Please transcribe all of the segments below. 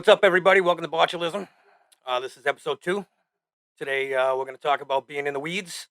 What's up, everybody? Welcome to Botchilism. This is episode 2. Today, we're going to talk about being in the weeds,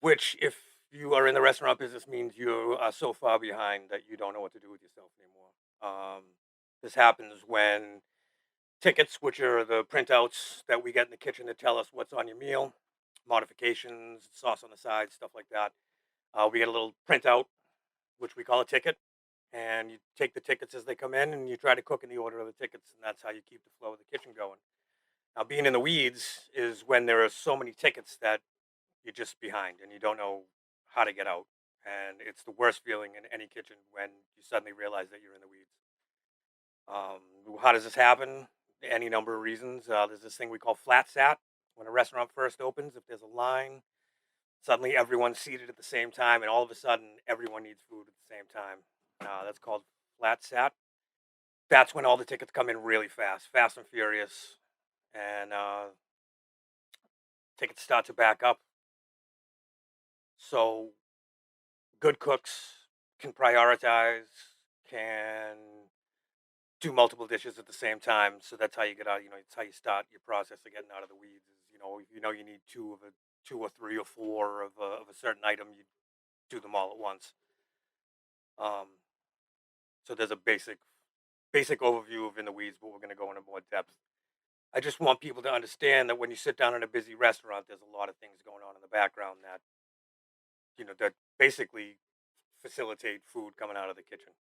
which, if you are in the restaurant business, means you are so far behind that you don't know what to do with yourself anymore. This happens when tickets, which are the printouts that we get in the kitchen that tell us what's on your meal, modifications, sauce on the side, stuff like that. We get a little printout, which we call a ticket, and you take the tickets as they come in and you try to cook in the order of the tickets, and that's how you keep the flow of the kitchen going. Now, being in the weeds is when there are so many tickets that you're just behind and you don't know how to get out. And it's the worst feeling in any kitchen when you suddenly realize that you're in the weeds. How does this happen? Any number of reasons. There's this thing we call flat sat. When a restaurant first opens, if there's a line, suddenly everyone's seated at the same time, and all of a sudden everyone needs food at the same time. That's called flat sat. That's when all the tickets come in really fast, fast and furious, and tickets start to back up. So good cooks can prioritize, can do multiple dishes at the same time. So that's how you get out. It's how you start your process of getting out of the weeds. Is, you need two or three or four of a certain item. You do them all at once. Um, so there's a basic overview of in the weeds, but we're going to go into more depth. I just want people to understand that when you sit down in a busy restaurant, there's a lot of things going on in the background that that basically facilitate food coming out of the kitchen.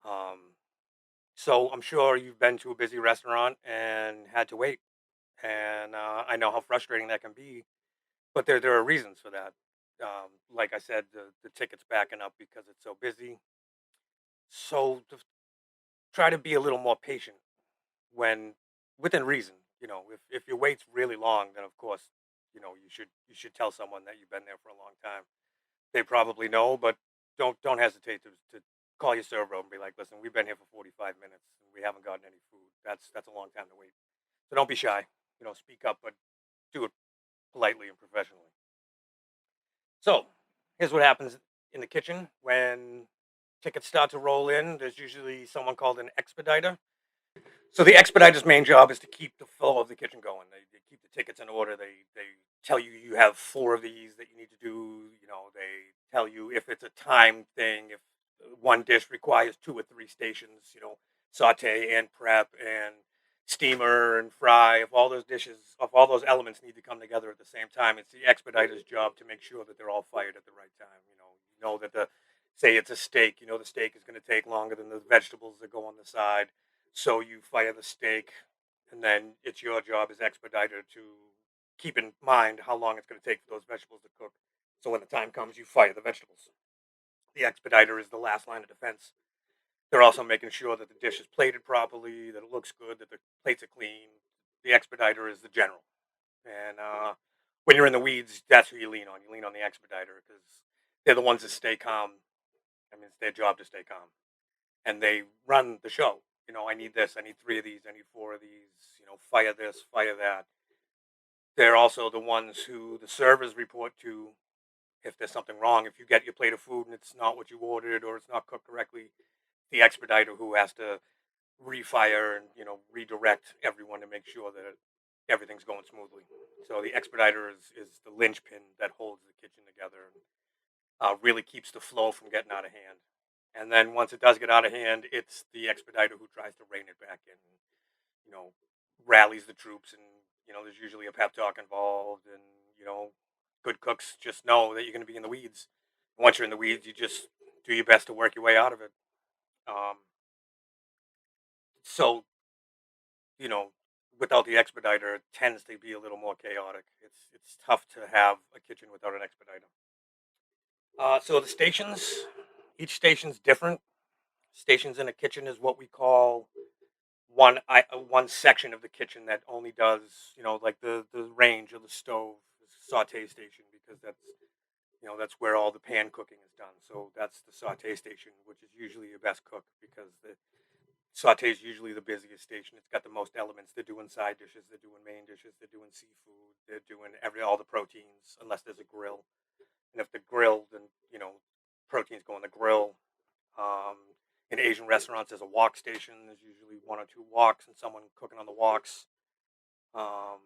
Um, so I'm sure you've been to a busy restaurant and had to wait, and I know how frustrating that can be. But there are reasons for that. Like I said, the ticket's backing up because it's so busy. So try to be a little more patient when within reason. If your wait's really long, then of course, you should tell someone that you've been there for a long time. They probably know, but don't hesitate to call your server and be like, listen, we've been here for 45 minutes and we haven't gotten any food. That's a long time to wait. So don't be shy. Speak up, but do it politely and professionally. So here's what happens in the kitchen when tickets start to roll in. There's usually someone called an expediter. So the expediter's main job is to keep the flow of the kitchen going. They keep the tickets in order. They tell you you have four of these that you need to do. They tell you if it's a time thing, if one dish requires two or three stations. Saute and prep and steamer and fry. If all those elements need to come together at the same time, it's the expediter's job to make sure that they're all fired at the right time. That the say it's a steak. The steak is going to take longer than the vegetables that go on the side, so you fire the steak, and then it's your job as expediter to keep in mind how long it's going to take for those vegetables to cook. So when the time comes, you fire the vegetables. The expediter is the last line of defense. They're also making sure that the dish is plated properly, that it looks good, that the plates are clean. The expediter is the general. And when you're in the weeds, that's who you lean on. You lean on the expediter because they're the ones that stay calm. I mean, it's their job to stay calm. And they run the show. I need this, I need three of these, I need four of these, fire this, fire that. They're also the ones who the servers report to if there's something wrong. If you get your plate of food and it's not what you ordered or it's not cooked correctly, the expediter who has to refire and redirect everyone to make sure that everything's going smoothly. So the expediter is the linchpin that holds the kitchen together and really keeps the flow from getting out of hand. And then once it does get out of hand, it's the expediter who tries to rein it back in, and, you know, rallies the troops. And there's usually a pep talk involved. And good cooks just know that you're going to be in the weeds. Once you're in the weeds, you just do your best to work your way out of it. Um, so you know, without the expediter, it tends to be a little more chaotic. It's tough to have a kitchen without an expediter. So the stations, each station's different. Stations in a kitchen is what we call one section of the kitchen that only does like the range or the stove saute station, because that's where all the pan cooking is done. So that's the saute station, which is usually your best cook because the saute is usually the busiest station. It's got the most elements. They're doing side dishes, they're doing main dishes, they're doing seafood, they're doing all the proteins unless there's a grill. And if the grill, then proteins go on the grill. Um, in Asian restaurants, there's a wok station. There's usually one or two woks and someone cooking on the woks. Um,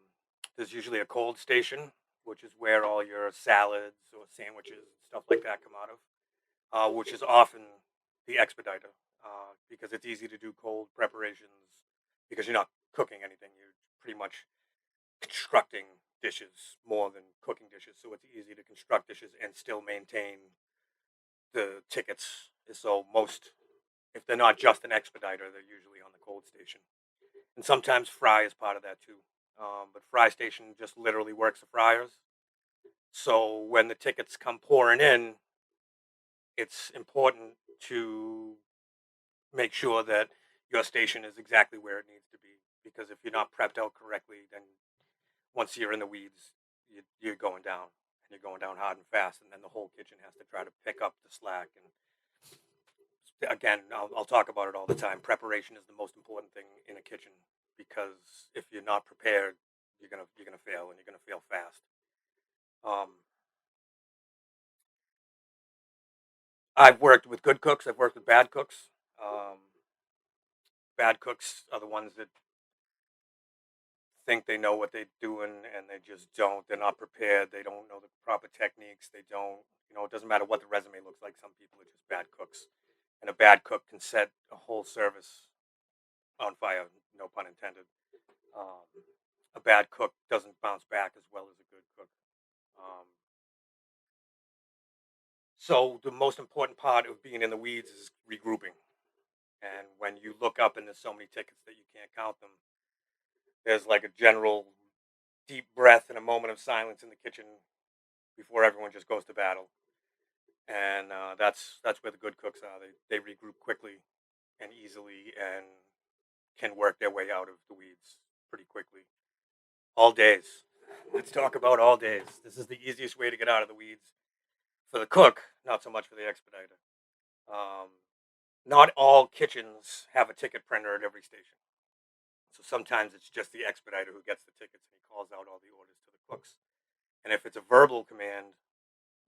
there's usually a cold station, which is where all your salads or sandwiches and stuff like that come out of, which is often the expediter, because it's easy to do cold preparations because you're not cooking anything. You're pretty much constructing dishes more than cooking dishes. So it's easy to construct dishes and still maintain the tickets. So most, if they're not just an expediter, they're usually on the cold station. And sometimes fry is part of that too. But fry station just literally works the fryers. So when the tickets come pouring in, it's important to make sure that your station is exactly where it needs to be. Because if you're not prepped out correctly, then once you're in the weeds, you're going down, and you're going down hard and fast. And then the whole kitchen has to try to pick up the slack. And again, I'll talk about it all the time. Preparation is the most important thing in a kitchen, because if you're not prepared, you're gonna fail, and you're gonna fail fast. Um, I've worked with good cooks. I've worked with bad cooks. Um, Bad cooks are the ones that think they know what they're doing, and they just don't. They're not prepared. They don't know the proper techniques. They don't. It doesn't matter what the resume looks like. Some people are just bad cooks, and a bad cook can set a whole service on fire. No pun intended. Um, a bad cook doesn't bounce back as well as a good cook. Um, so the most important part of being in the weeds is regrouping. And when you look up and there's so many tickets that you can't count them, there's like a general deep breath and a moment of silence in the kitchen before everyone just goes to battle. And that's where the good cooks are. They regroup quickly and easily, and can work their way out of the weeds pretty quickly. All days. Let's talk about all days. This is the easiest way to get out of the weeds for the cook, not so much for the expediter. Um, Not all kitchens have a ticket printer at every station. So sometimes it's just the expediter who gets the tickets, and he calls out all the orders to the cooks. And if it's a verbal command,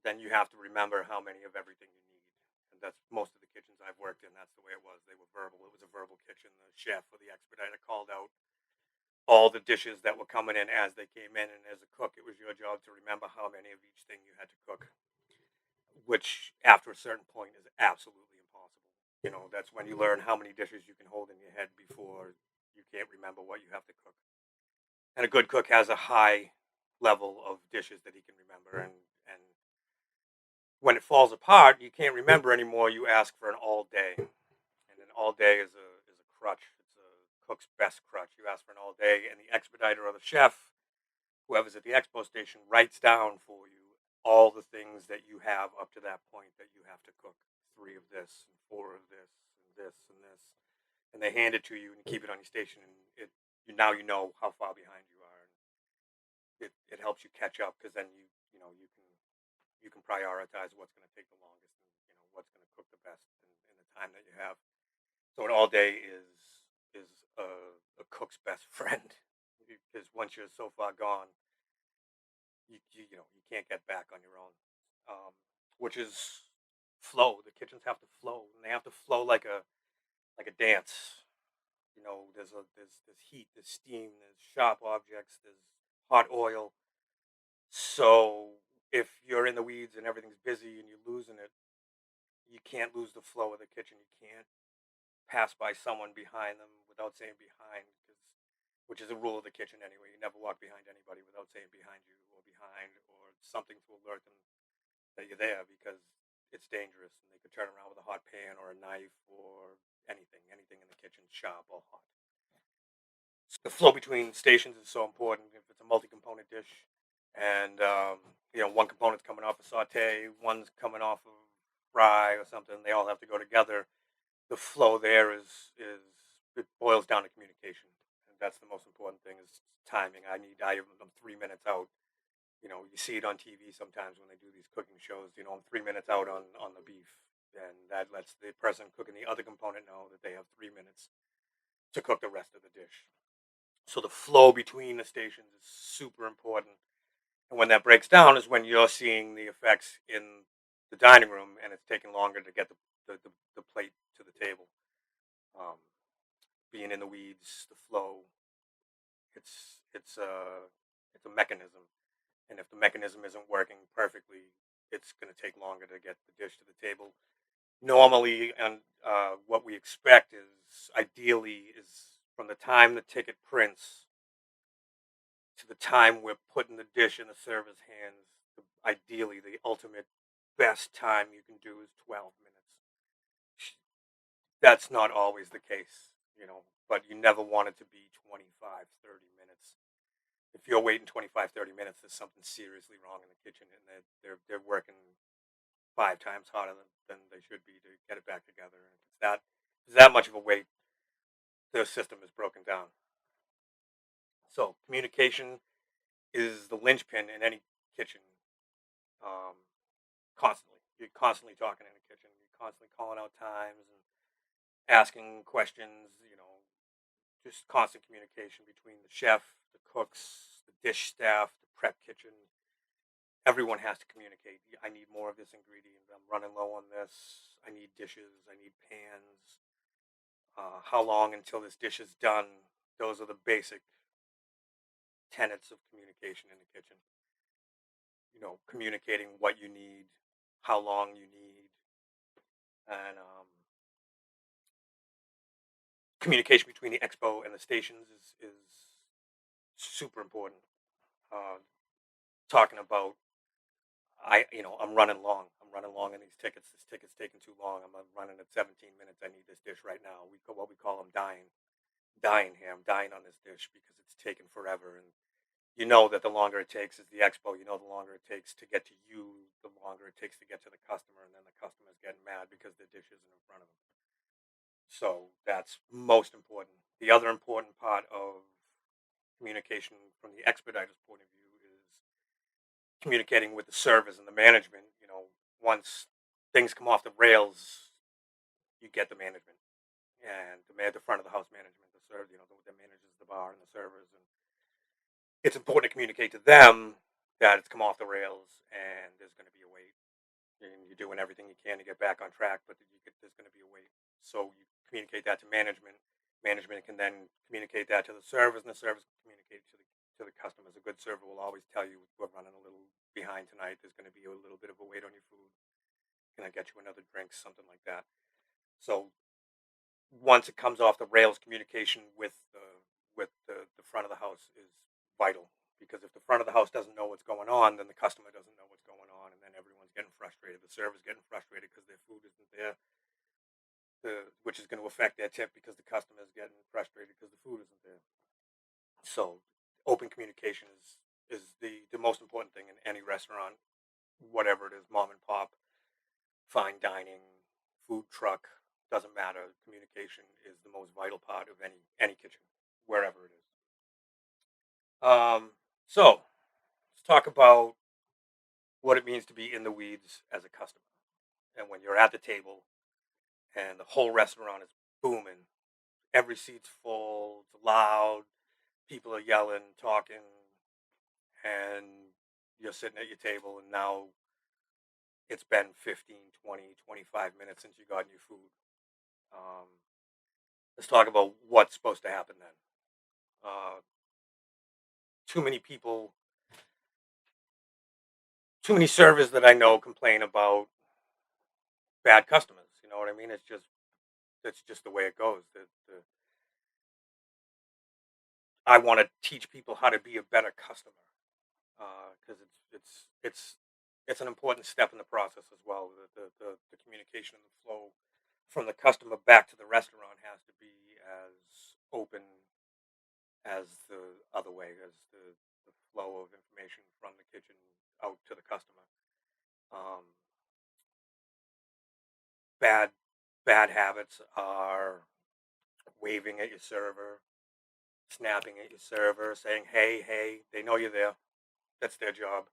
then you have to remember how many of everything you need. And that's most of the kitchens I've worked in. That's the way it was. They were verbal. It was a verbal kitchen. The chef or the expediter called out all the dishes that were coming in as they came in. And as a cook, it was your job to remember how many of each thing you had to cook, which after a certain point is absolutely impossible. That's when you learn how many dishes you can hold in your head before you can't remember what you have to cook. And a good cook has a high level of dishes that he can remember. And when it falls apart, you can't remember anymore. You ask for an all day, and an all day is a crutch. It's a cook's best crutch. You ask for an all day, and the expediter or the chef, whoever's at the expo station, writes down for you all the things that you have up to that point that you have to cook. 3 of this, and 4 of this, and this, and this, and they hand it to you, and you keep it on your station, and now you know how far behind you are, and it helps you catch up, because then you can prioritize what's going to take the longest, and what's going to cook the best in the time that you have. So an all day is a cook's best friend, because once you're so far gone, you can't get back on your own. Which is flow. The kitchens have to flow, and they have to flow like a dance. There's heat, there's steam, there's sharp objects, there's hot oil. So if you're in the weeds and everything's busy and you're losing it, you can't lose the flow of the kitchen. You can't pass by someone behind them without saying behind, which is a rule of the kitchen anyway. You never walk behind anybody without saying behind you or behind, or something to alert them that you're there, because it's dangerous, and they could turn around with a hot pan or a knife or anything in the kitchen, sharp or hot. The flow between stations is so important. If it's a multi-component dish, and one component's coming off a saute, one's coming off of fry or something, they all have to go together. The flow there is it boils down to communication, and that's the most important thing, is timing. I'm 3 minutes out. You see it on TV sometimes when they do these cooking shows. I'm 3 minutes out on the beef, and that lets the person cooking the other component know that they have 3 minutes to cook the rest of the dish. So the flow between the stations is super important. And when that breaks down is when you're seeing the effects in the dining room, and it's taking longer to get the plate to the table. Um, being in the weeds, the flow. It's it's a it's a mechanism, and if the mechanism isn't working perfectly, it's going to take longer to get the dish to the table. Normally, and what we expect is ideally is from the time the ticket prints to the time we're putting the dish in the server's hands. Ideally, the ultimate best time you can do is 12 minutes. That's not always the case, but you never want it to be 25, 30 minutes. If you're waiting 25, 30 minutes, there's something seriously wrong in the kitchen, and they're working 5 times harder than they should be to get it back together. And if it's that much of a wait, the system is broken down. So communication is the linchpin in any kitchen. Um, Constantly, you're constantly talking in the kitchen. You're constantly calling out times and asking questions. Just constant communication between the chef, the cooks, the dish staff, the prep kitchen. Everyone has to communicate. I need more of this ingredient. I'm running low on this. I need dishes. I need pans. How long until this dish is done? Those are the basic tenets of communication in the kitchen. Communicating what you need, how long you need, and communication between the expo and the stations is super important. Uh, Talking about I'm running long. I'm running long on these tickets. This ticket's taking too long. I'm running at 17 minutes. I need this dish right now. What we call them dying here. I'm dying on this dish because it's taking forever. And that the longer it takes is the expo. The longer it takes to get to you, the longer it takes to get to the customer, and then the customer's getting mad because the dish isn't in front of them. So that's most important. The other important part of communication from the expediter's point of view is communicating with the servers and the management. Once things come off the rails, you get the management and the front of the house management, the server, that manages the bar and the servers, and it's important to communicate to them that it's come off the rails and there's going to be a wait, and you're doing everything you can to get back on track, but there's going to be a wait. So you communicate that to management. Management can then communicate that to the servers, and the servers can communicate to the customers. A good server will always tell you, we're running a little behind tonight. There's going to be a little bit of a wait on your food. Can I get you another drink? Something like that. So once it comes off the rails, communication with the front of the house is vital, because if the front of the house doesn't know what's going on, then the customer doesn't know what's going on, and then everyone's getting frustrated. The server's getting frustrated because their food isn't there, which is going to affect their tip because the customer is getting frustrated because the food isn't there. So open communication is the most important thing in any restaurant, whatever it is, mom and pop, fine dining, food truck, doesn't matter. Communication is the most vital part of any kitchen, wherever it is. So let's talk about what it means to be in the weeds as a customer. And when you're at the table and the whole restaurant is booming, every seat's full, it's loud, people are yelling, talking, and you're sitting at your table, and now it's been 15, 20, 25 minutes since you got your food. Um, let's talk about what's supposed to happen then. Uh, too many people, too many servers that I know complain about bad customers. You know what I mean? That's just the way it goes. I want to teach people how to be a better customer, because it's an important step in the process as well. The communication and the flow from the customer back to the restaurant has to be as open as the other way, as the flow of information from the kitchen out to the customer. Um, bad bad habits are waving at your server, snapping at your server, saying hey hey. They know you're there. That's their job.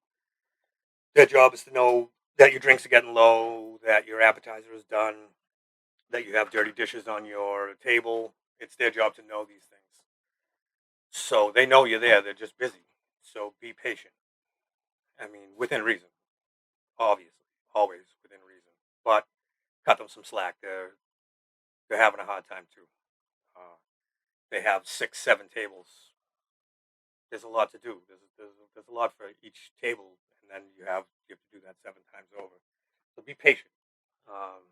Their job is to know that your drinks are getting low, that your appetizer is done, that you have dirty dishes on your table. It's their job to know these things. So they know you're there. They're just busy. So be patient. I mean, within reason, obviously, always within reason. But cut them some slack. They're having a hard time too. they have 6, 7 tables. There's a lot to do. There's a lot for each table, and then you have to do that 7 times over. So be patient, um,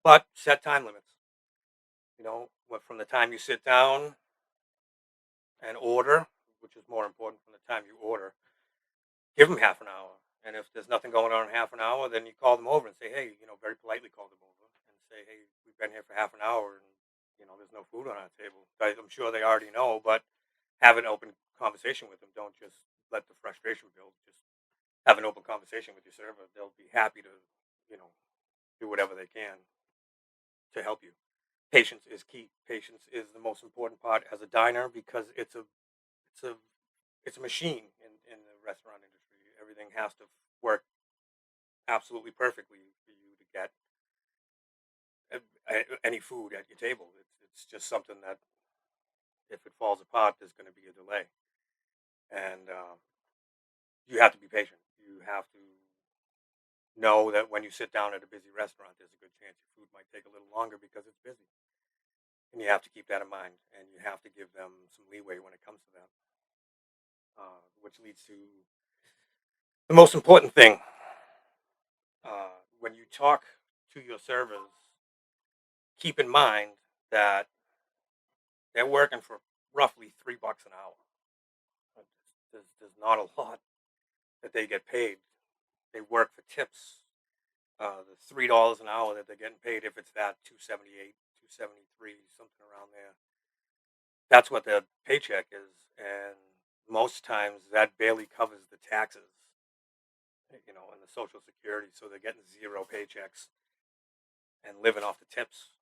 but set time limits. From the time you sit down and order, which is more important from the time you order, give them half an hour. And if there's nothing going on in half an hour, then you call them over and say, hey, very politely call them over and say, hey, we've been here for half an hour and, there's no food on our table. I'm sure they already know, but have an open conversation with them. Don't just let the frustration build. Just have an open conversation with your server. They'll be happy to, you know, do whatever they can to help you. Patience is key. Patience is the most important part as a diner because it's a it's a machine in the restaurant industry. Everything has to work absolutely perfectly for you to get any food at your table. It's just something that if it falls apart, there's going to be a delay, and you have to be patient. You have to know that when you sit down at a busy restaurant, there's a good chance your food might take a little longer because it's busy, and you have to keep that in mind, and you have to give them some leeway when it comes to that, which leads to the most important thing. When you talk to your servers, keep in mind that they're working for roughly $3 an hour. Uh, there's not a lot that they get paid. They work for tips. The $3 an hour that they're getting paid, if it's that 278, 273, something around there, that's what their paycheck is. And most times that barely covers the taxes, and the Social Security. So they're getting zero paychecks and living off the tips.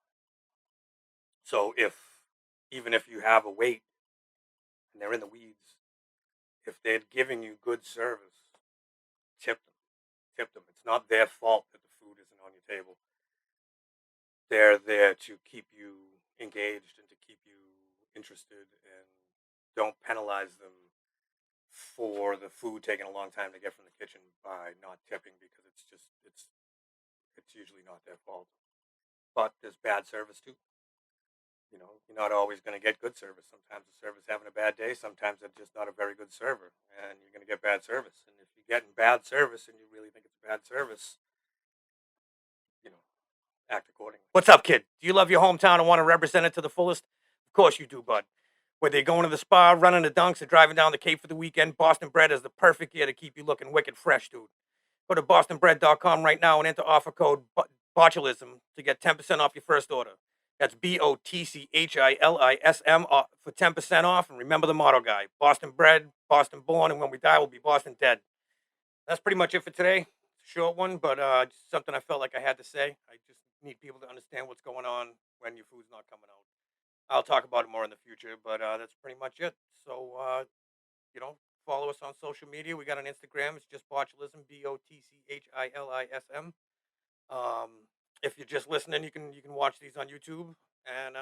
So even if you have a wait and they're in the weeds, if they're giving you good service, tip them. Tip them. It's not their fault that the food isn't on your table. They're there to keep you engaged and to keep you interested, and don't penalize them for the food taking a long time to get from the kitchen by not tipping because it's usually not their fault. But there's bad service too. You're not always going to get good service. Sometimes the server's having a bad day. Sometimes they're just not a very good server, and you're going to get bad service. And if you're getting bad service and you really think it's bad service, you know, act accordingly. What's up, kid? Do you love your hometown and want to represent it to the fullest? Of course you do, bud. Whether you're going to the spa, running the dunks, or driving down the Cape for the weekend, Boston Bread is the perfect gear to keep you looking wicked fresh, dude. Go to bostonbread.com right now and enter offer code Botchilism to get 10% off your first order. That's Botchilism for 10% off. And remember the motto, guy: Boston bred, Boston born, and when we die, we'll be Boston dead. That's pretty much it for today. It's a short one, but just something I felt like I had to say. I just need people to understand what's going on when your food's not coming out. I'll talk about it more in the future, but that's pretty much it. So, you know, follow us on social media. We got an Instagram. It's just Botchilism, Botchilism. If you're just listening, you can watch these on YouTube. And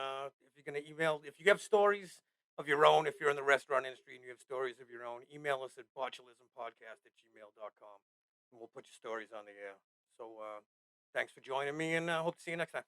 if you're gonna email, if you have stories of your own, if you're in the restaurant industry and you have stories of your own, email us at botchilismpodcast@gmail.com, and we'll put your stories on the air. So thanks for joining me, and hope to see you next time.